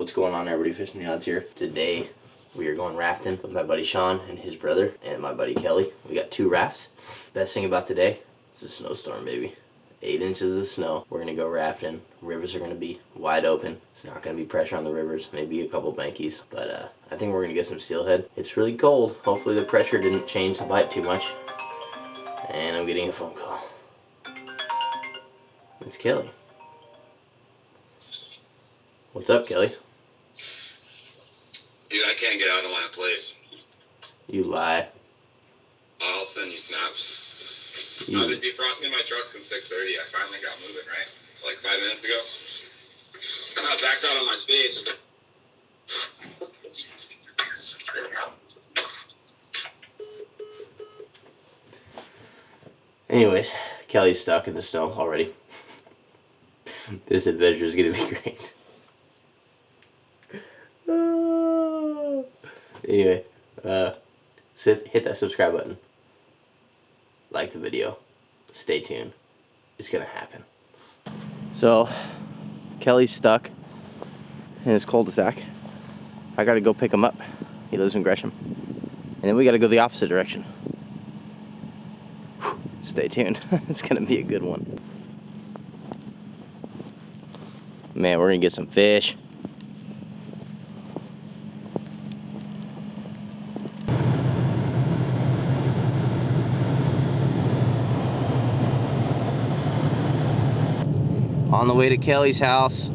What's going on, everybody? Fishing the Odds here. Today we are going rafting with my buddy Sean and his brother and my buddy Kelly. We got 2 rafts. Best thing about today, it's a snowstorm, baby. 8 inches of snow. We're gonna go rafting. Rivers are gonna be wide open. It's not gonna be pressure on the rivers, maybe a couple bankies, but I think we're gonna get some steelhead. It's really cold. Hopefully the pressure didn't change the bite too much. And I'm getting a phone call. It's Kelly. What's up, Kelly? Dude, I can't get out of my place. You lie. I'll send you snaps. I've been defrosting my truck since 6:30. I finally got moving, right? It's like 5 minutes ago. I backed out on my space. Anyways, Kelly's stuck in the snow already. This adventure is gonna be great. Anyway, hit that subscribe button. Like the video. Stay tuned. It's gonna happen. So, Kelly's stuck in his cul-de-sac. I gotta go pick him up. He lives in Gresham. And then we gotta go the opposite direction. Whew. Stay tuned. It's gonna be a good one. Man, we're gonna get some fish. On the way to Kelly's house,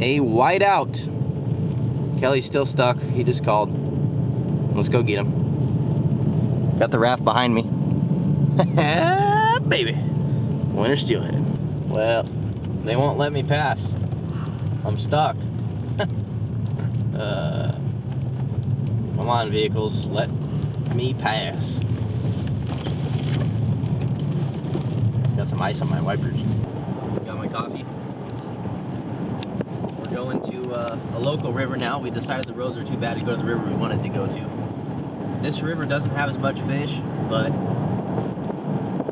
a whiteout. Kelly's still stuck. He just called. Let's go get him. Got the raft behind me. Baby. Winter steelhead. Well, they won't let me pass. I'm stuck. Come on, vehicles. Let me pass. Got some ice on my wipers. Got my coffee. We're going to a local river now. We decided the roads are too bad to go to the river we wanted to go to. This river doesn't have as much fish, but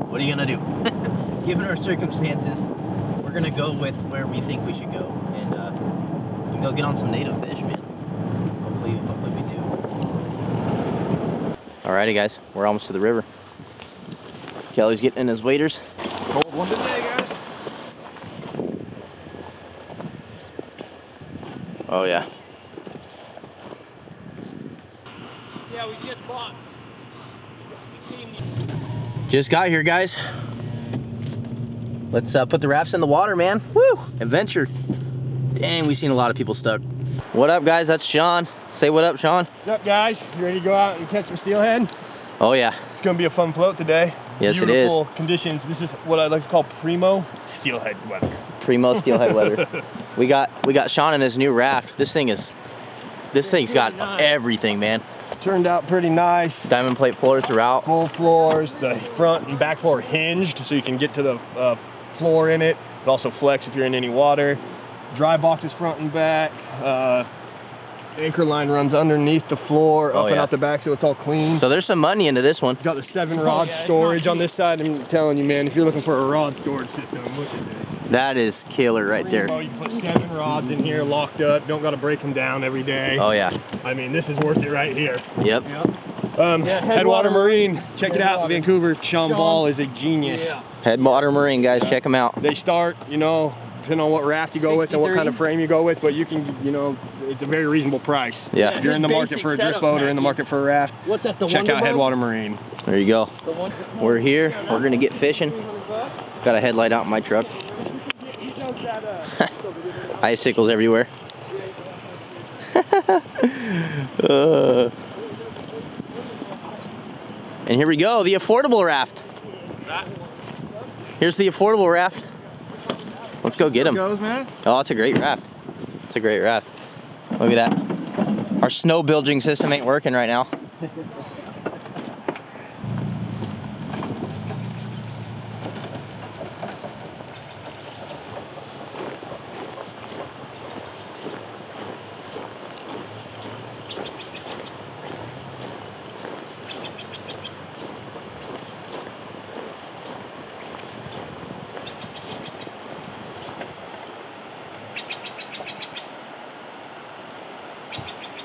what are you gonna do? Given our circumstances, we're gonna go with where we think we should go, and we can go get on some native fish, man. Hopefully we do. Alrighty, guys, we're almost to the river. Kelly's getting in his waders. Cold one today, guys. Oh yeah. Yeah, we just bought. Just got here, guys. Let's put the rafts in the water, man. Woo! Adventure. Dang, we've seen a lot of people stuck. What up, guys? That's Sean. Say what up, Sean. What's up, guys? You ready to go out and catch some steelhead? Oh yeah. It's gonna be a fun float today. Yes, it is. Beautiful conditions. This is what I like to call primo steelhead weather. Primo steelhead weather. We got Sean in his new raft. This thing's got everything, man. Turned out pretty nice. Diamond plate floor throughout. Full floors. The front and back floor hinged, so you can get to the floor in it. It also flex if you're in any water. Dry boxes front and back. Anchor line runs underneath the floor, up and out the back, so it's all clean. So there's some money into this one. Got the 7 rod storage on this side. I'm telling you, man, if you're looking for a rod storage system, look at this. That is killer right there. You can put 7 rods in here, locked up. Don't got to break them down every day. Oh yeah. I mean, this is worth it right here. Yep. Headwater Marine, check it out, Vancouver. Sean Ball is a genius. Yeah. Headwater Marine, guys, check them out. They start, depending on what raft you go with and what kind of frame you go with, but you can, it's a very reasonable price. Yeah. If you're in the market for a drift boat or in the market for a raft, What's that, check out Headwater Marine. There you go. We're here. We're gonna get fishing. Got a headlight out in my truck. Icicles everywhere. And here we go, the affordable raft. Here's the affordable raft. Let's go get him. Oh, it's a great raft. It's a great raft. Look at that. Our snow bilging system ain't working right now.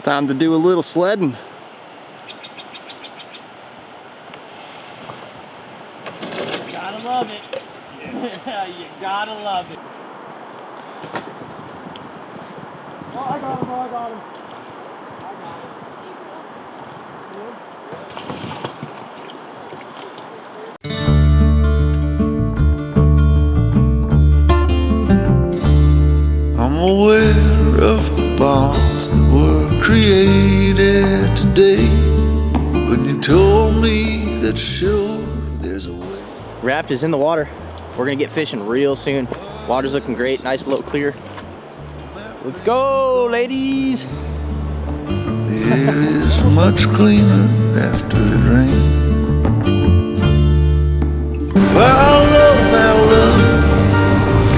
Time to do a little sledding. Gotta love it. You gotta love it. Oh, I got him, I got him. I'm aware of the bonds that were created today. When you told me that sure there's a way. Raft is in the water. We're gonna get fishing real soon. Water's looking great, nice, little clear. Let's go, ladies. The air is much cleaner after it rains. Follow,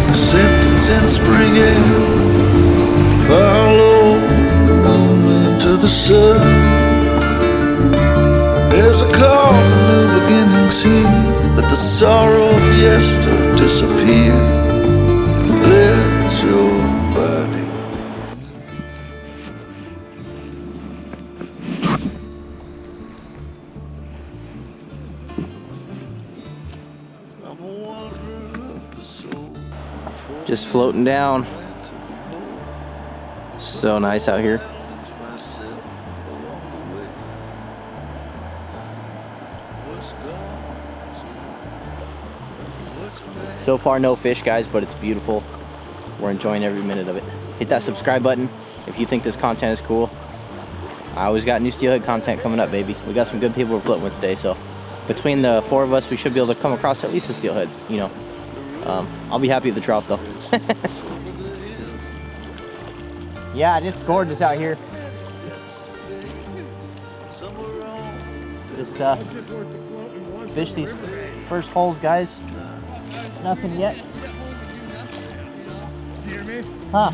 acceptance in spring air. Follow the moment to the sun. There's a call for new beginnings here. Let the sorrow of yester disappear. Let your body. I'm a wanderer of the soul. Just floating down. So nice out here. Lose myself along the way. What's gone is gone. What's made? So far no fish, guys, but it's beautiful. We're enjoying every minute of it. Hit that subscribe button if you think this content is cool. I always got new Steelhead content coming up, baby. We got some good people we're floating with today, so between the 4 of us, we should be able to come across at least a Steelhead, you know. I'll be happy with the trout, though. Yeah, it's gorgeous out here. Just fish these first holes, guys. Nothing yet. Huh.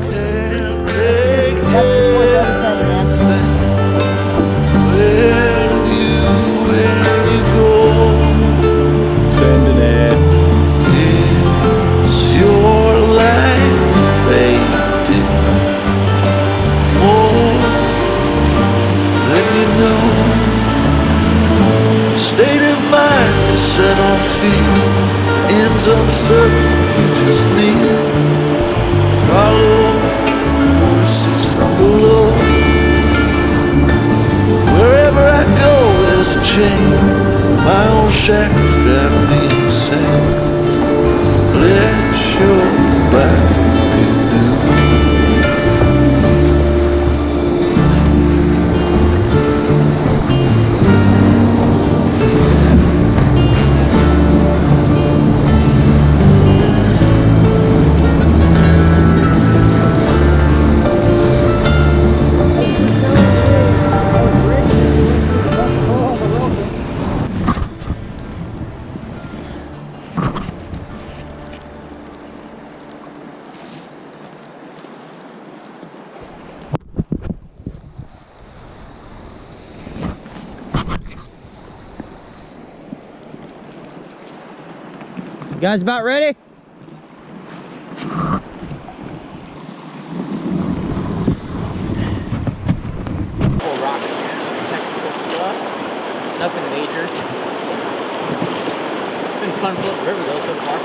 Can't take man. with you when you go. Sending it. Is your life fading more than you know? State of mind is set on fear. Ends uncertain, futures near. Follow voices from below. Wherever I go, there's a chain. My own shackles drive me insane. Let your body be new. You guys about ready? Full rocks here. Technical stuff. Nothing major. It's been fun floating the river though so far.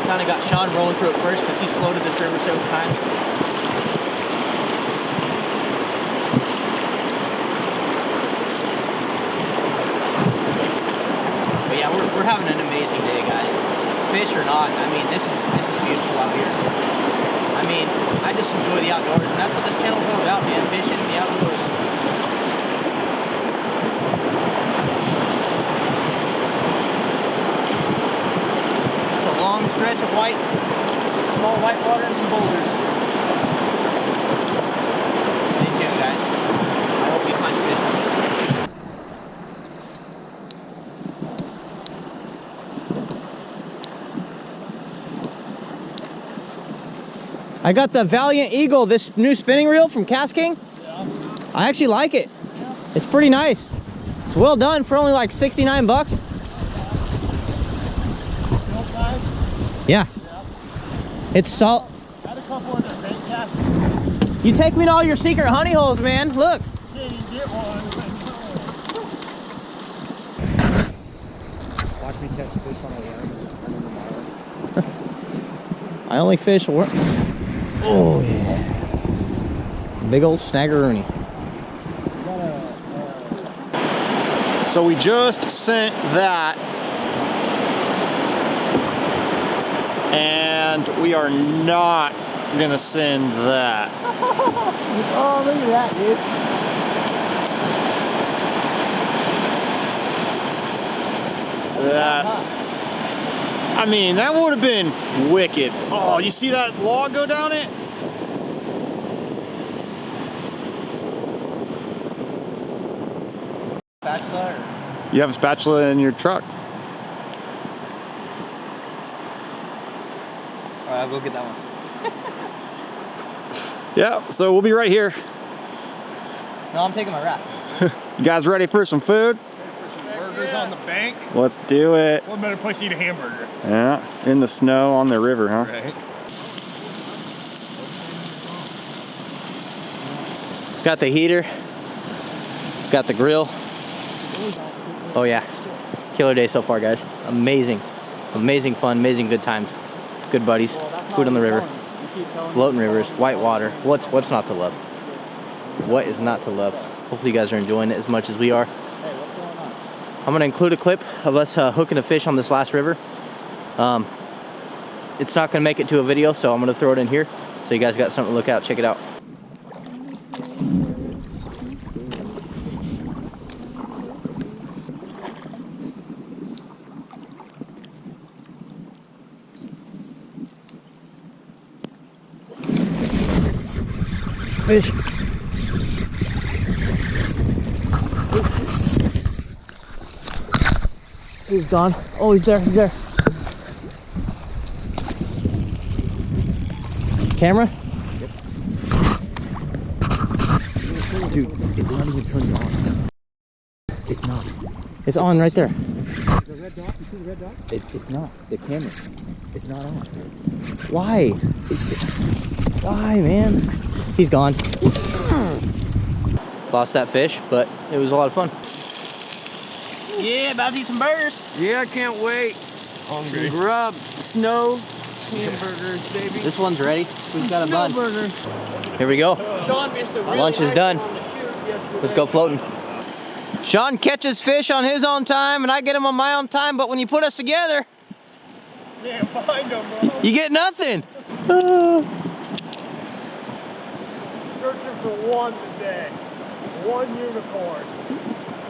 Kind of got Sean rolling through it first because he's floated this river several times. But yeah, we're having an amazing day, guys. Fish or not, I mean, this is beautiful out here. I mean, I just enjoy the outdoors, and that's what this channel's all about, man. Fishing in the outdoors. It's a long stretch of small white water and some boulders. Stay tuned, guys. I hope you find a fish. I got the Valiant Eagle, this new spinning reel from Cast King. Yeah. I actually like it. Yeah. It's pretty nice. It's well done for only like 69 bucks. Real size? Yeah. It's salt. Had a You take me to all your secret honey holes, man. Look. Can't even get one. Watch me catch fish on a line. I only fish. Oh yeah. Big old snaggeroonie. So we just sent that, and we are not gonna send that. Oh, look at that, dude. That, I mean, that would have been wicked. Oh, you see that log go down it? Spatula or? You have a spatula in your truck. Alright, I'll go get that one. Yeah, so we'll be right here. No, I'm taking my raft. You guys ready for some food? Burgers on the bank. Let's do it. What better place to eat a hamburger? Yeah, in the snow on the river, huh? Right. Got the heater. Got the grill. Oh yeah. Killer day so far, guys. Amazing. Amazing fun, amazing good times. Good buddies. Food on the river. Floating rivers, white water. What's not to love? What is not to love? Hopefully you guys are enjoying it as much as we are. I'm gonna include a clip of us hooking a fish on this last river. It's not gonna make it to a video, so I'm gonna throw it in here. So you guys got something to look out, check it out. Fish. He's gone. Oh, he's there, he's there. Camera? Yep. Dude, it's not even turned on. It's not. It's on right there. The red dot, you see the red dot? It's not. The camera. It's not on. Why? Why, man? He's gone. Lost that fish, but it was a lot of fun. Yeah, about to eat some burgers. Yeah, I can't wait. Hungry. Grub, snow, hamburgers, baby. This one's ready. We've got a bun. burger. Here we go. Sean missed a really Lunch is nice done. one on the shoot yesterday. Let's go floating. Sean catches fish on his own time, and I get them on my own time, but when you put us together, Can't find them, bro. you get nothing. Searching for one today. One unicorn.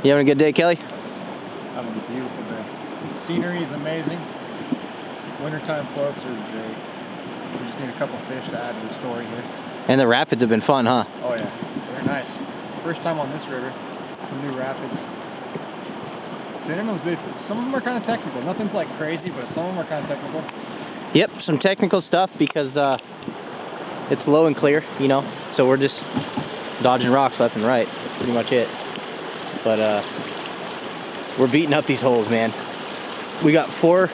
You having a good day, Kelly? Having a beautiful day. The scenery is amazing. Wintertime floats are great. We just need a couple fish to add to the story here. And the rapids have been fun, huh? Oh yeah, they're nice. First time on this river. Some new rapids. Cinnamon's big. Some of them are kind of technical. Nothing's like crazy, but some of them are kind of technical. Yep, some technical stuff because it's low and clear, you know, so we're just dodging rocks left and right. That's pretty much it. But we're beating up these holes, man. We got four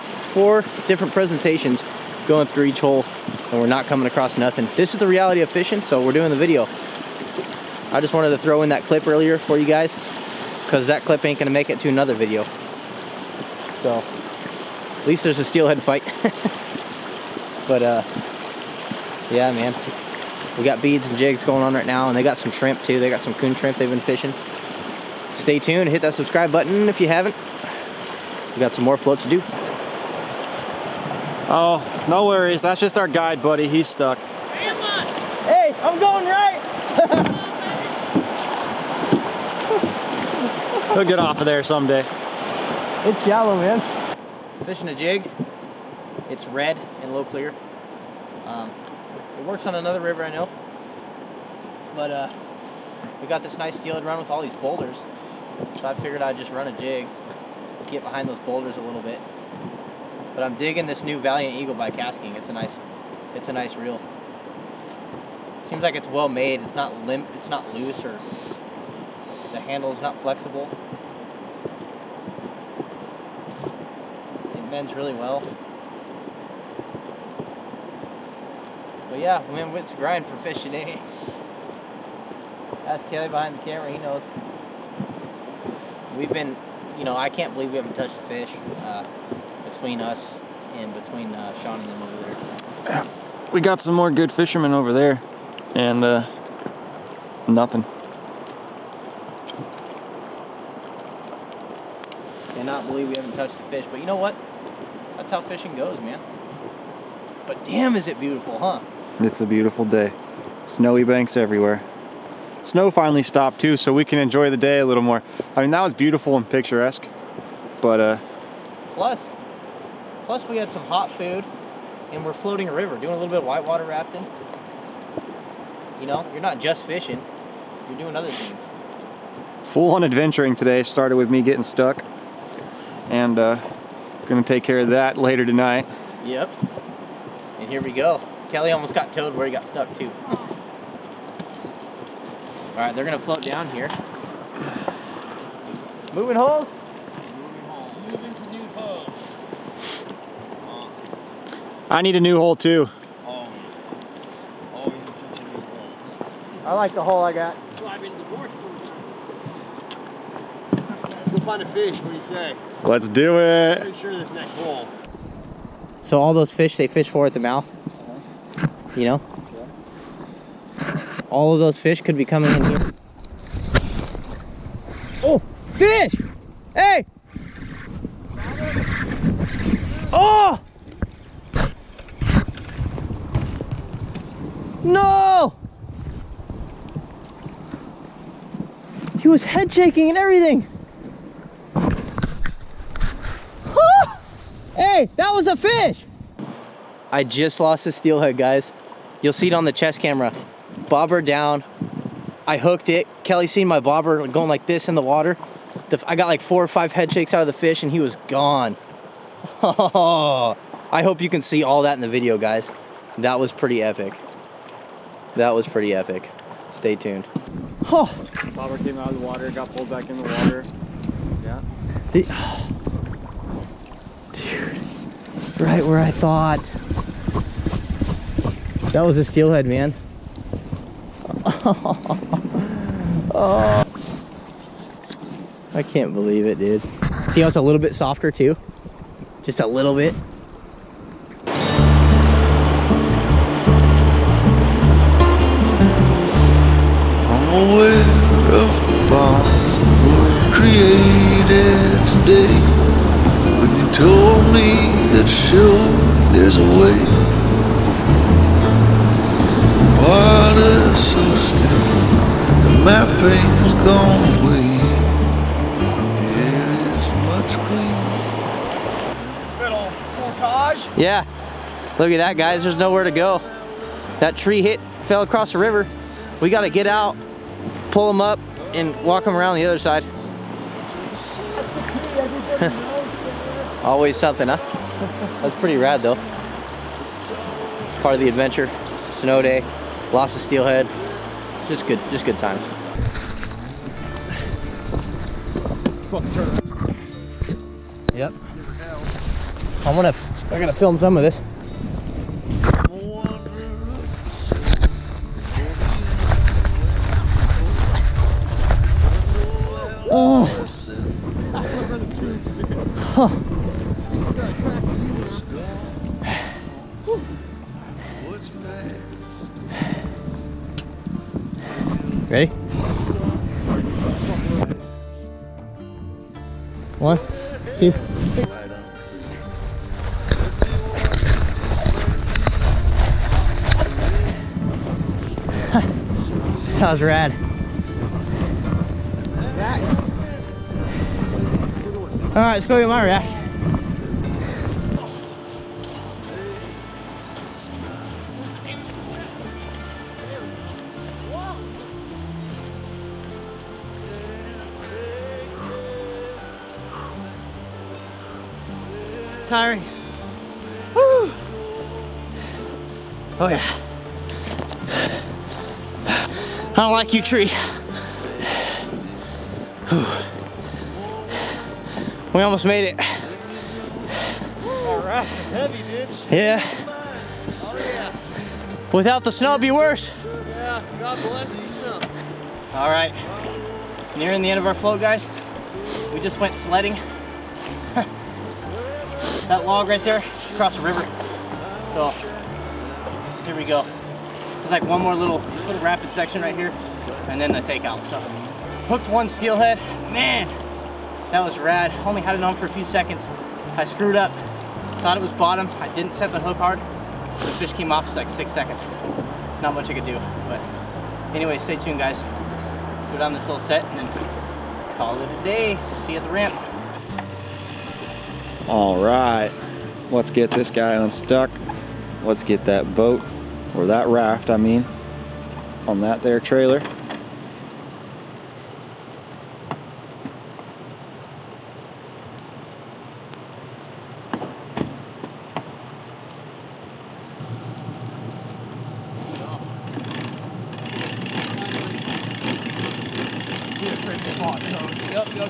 different presentations going through each hole, and we're not coming across nothing. This is the reality of fishing, so we're doing the video. I just wanted to throw in that clip earlier for you guys, because that clip ain't gonna make it to another video. So at least there's a steelhead fight. But yeah, man, we got beads and jigs going on right now, and they got some shrimp too. They got some coon shrimp they've been fishing. Stay tuned, hit that subscribe button if you haven't. We got some more float to do. Oh, no worries. That's just our guide, buddy. He's stuck. Hey, I'm going right. He'll get off of there someday. It's shallow, man. Fishing a jig. It's red and low clear. It works on another river, I know. But we got this nice steelhead run with all these boulders. So I figured I'd just run a jig, get behind those boulders a little bit. But I'm digging this new Valiant Eagle by Casking. It's a nice reel. Seems like it's well made. It's not limp. It's not loose, or the handle is not flexible. It bends really well. But yeah, man, it's a grind for fish today. Ask Kelly behind the camera, he knows. We've been, I can't believe we haven't touched a fish between us and between Sean and them over there. We got some more good fishermen over there, and nothing. Cannot believe we haven't touched a fish, but you know what? That's how fishing goes, man. But damn, is it beautiful, huh? It's a beautiful day. Snowy banks everywhere. Snow finally stopped too, so we can enjoy the day a little more. I mean, that was beautiful and picturesque, but Plus we had some hot food, and we're floating a river, doing a little bit of whitewater rafting. You're not just fishing, you're doing other things. full-on adventuring today. Started with me getting stuck, and gonna take care of that later tonight. Yep. And here we go. Kelly almost got towed where he got stuck too. All right, they're gonna float down here. Moving holes. Moving to new hole. I need a new hole too. Always in search of new holes. I like the hole I got. So I've been divorced 4 times. Let's go find a fish. What do you say? Let's do it. Pretty sure this next hole. So all those fish they fish for at the mouth, all of those fish could be coming in here. Oh, fish! Hey! Oh! No! He was head shaking and everything. Hey, that was a fish! I just lost a steelhead, guys. You'll see it on the chest camera. Bobber down. I hooked it. Kelly seen my bobber going like this in the water. I got like 4 or 5 head shakes out of the fish and he was gone. Oh, I hope you can see all that in the video, guys. That was pretty epic. That was pretty epic. Stay tuned. Oh. Bobber came out of the water, got pulled back in the water. Yeah. Dude, right where I thought. That was a steelhead, man. Oh. I can't believe it, dude. See how it's a little bit softer too? Just a little bit. I'm aware of the bonds that were created today. When you told me that sure there's a way. Water's so still, and my pain's gone away. Air is much cleaner. Little portage. Yeah. Look at that, guys. There's nowhere to go. That tree fell across the river. We got to get out, pull them up, and walk them around the other side. Always something, huh? That's pretty rad, though. Part of the adventure. Snow day. Lost a steelhead. Just good times. Yep. I'm gonna film some of this. Oh. Huh. Ready? 1, 2. That was rad. All right, let's go get my raft. Tiring. Woo. Oh yeah. I don't like you, tree. Whew. We almost made it. That raft is heavy, dude. Yeah. Oh yeah. Without the snow, it'd be worse. Yeah, God bless the snow. All right, nearing the end of our float, guys. We just went sledding. That log right there, across the river. So, here we go. There's like one more little rapid section right here, and then the takeout. So, hooked one steelhead. Man, that was rad. Only had it on for a few seconds. I screwed up. Thought it was bottom. I didn't set the hook hard. The fish came off in like 6 seconds. Not much I could do, but anyway, stay tuned, guys. Let's go down this little set and then call it a day. See you at the ramp. All right, let's get this guy unstuck. Let's get that boat, or that raft, I mean, on that there trailer.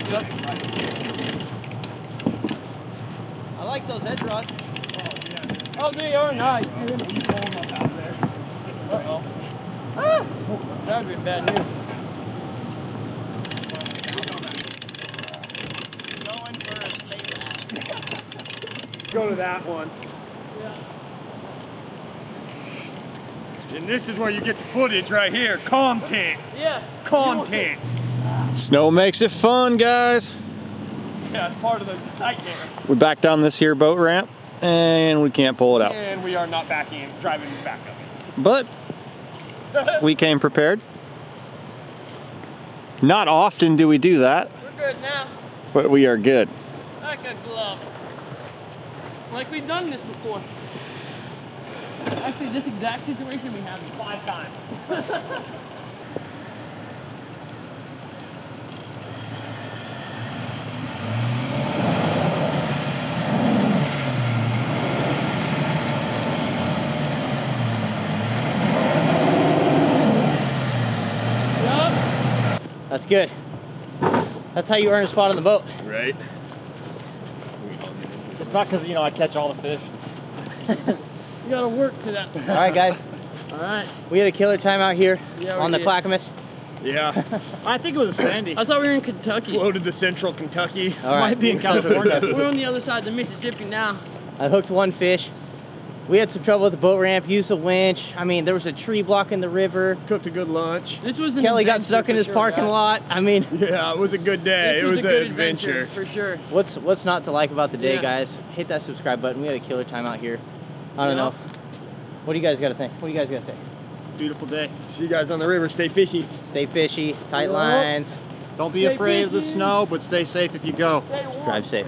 Yep. I like those edge rods. Oh, they are nice. Uh-oh. Ah! That would be bad news. Going for a slate raft. Go to that one. Yeah. And this is where you get the footage right here. Content. Yeah. Content. Snow makes it fun, guys. Yeah, it's part of the excitement. We're back down this here boat ramp, and we can't pull it out. And we are not driving back up. But we came prepared. Not often do we do that, We're good now. but we are good. Like a glove. Like we've done this before. Actually, this exact situation we have 5 times. That's good. That's how you earn a spot on the boat. Right. It's not because, I catch all the fish. You gotta work to that. All right, guys. All right. We had a killer time out here on the did. Clackamas. Yeah. I think it was Sandy. I thought we were in Kentucky. Floated to central Kentucky. All right. Might be in California. We're on the other side of the Mississippi now. I hooked one fish. We had some trouble with the boat ramp, used a winch. I mean, there was a tree blocking the river. Cooked a good lunch. This was an Kelly got adventure stuck in for his sure, parking guys. lot. I mean, Yeah, it was a good day. This It was a an good adventure. for sure. what's not to like about the day, Yeah. guys? Hit that subscribe button. We had a killer time out here. I don't Yeah. know. What do you guys got to think? What do you guys got to say? Beautiful day. See you guys on the river. Stay fishy. Stay fishy, tight Yeah. lines, Don't be Stay afraid of the fishy. snow, but stay safe if you go. drive safe.